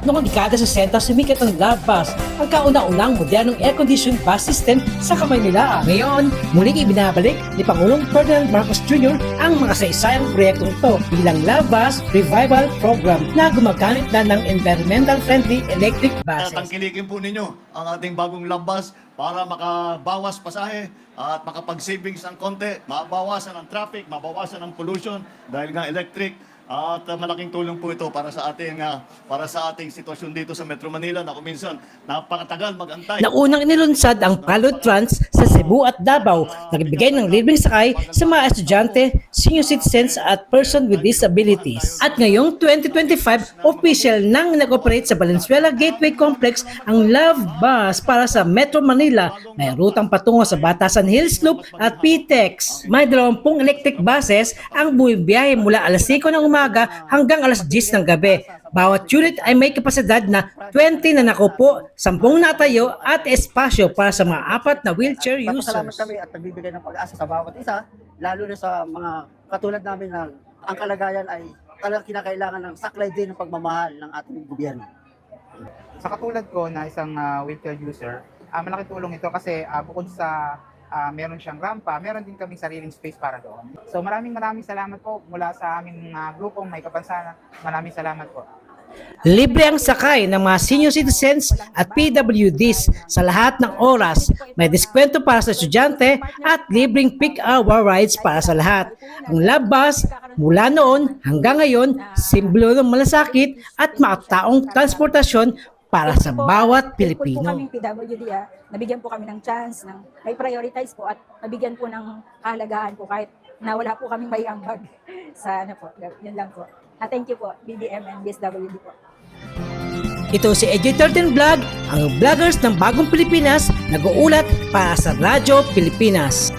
Noong dekada 60, sumikat ang Love Bus, ang kauna-unang modernong air-conditioned bus system sa Kamanila. Ngayon, muling ibinabalik ni Pangulong Ferdinand Marcos Jr. ang makasaysayang proyektong ito bilang Love Bus Revival Program na gumagamit na ng environmental-friendly electric buses. Tangkilikin po ninyo ang ating bagong Love Bus para makabawas pasahe at makapag-savings ng konti, mabawasan ang traffic, mabawasan ang pollution dahil nga electric. At malaking tulong po ito para sa ating sitwasyon dito sa Metro Manila na kung minsan napakatagal mag-antay. Naunang inilunsad ang Pilot Trans sa Cebu at Davao, nagbigay ng libreng sakay sa mga estudyante, senior citizens at person with disabilities. At ngayong 2025, official nang nag-operate sa Valenzuela Gateway Complex ang Love Bus para sa Metro Manila. May rutang patungo sa Batasan Hills Loop at PTEX. May 20 electric buses ang bumibiyahe mula alas 5 ng umaga hanggang alas 10 ng gabi. Bawat unit ay may kapasidad na 20 na nakupo, 10 natayo at espasyo para sa mga 4 na wheelchair Salamat users. kami at nagbibigay ng pag-asa sa bawat isa, lalo na sa mga katulad namin na ang kalagayan ay talagang kinakailangan ng saklay din ng pagmamahal ng ating gobyerno. Sa katulad ko na isang wheelchair user, malaking tulong ito kasi bukod sa meron siyang rampa, meron din kaming sariling space para doon. So maraming salamat po mula sa aming grupong May Kapansanan. Maraming salamat po. Libre ang sakay ng mga senior citizens at PWDs sa lahat ng oras. May diskwento para sa estudyante at libreng peak hour rides para sa lahat. Ang Love Bus mula noon hanggang ngayon, simbolo ng malasakit at makataong transportasyon para sa bawat Pilipino. Po kami PWD, nabigyan po kami ng chance, may prioritize po at nabigyan po ng kahalagaan po kahit na wala po kami may ambag sa ano po, yun lang po. Thank you po, BDM and BSWD po. Ito si EJ13 Vlog, ang vloggers ng bagong Pilipinas, nag-uulat para sa Radyo Pilipinas.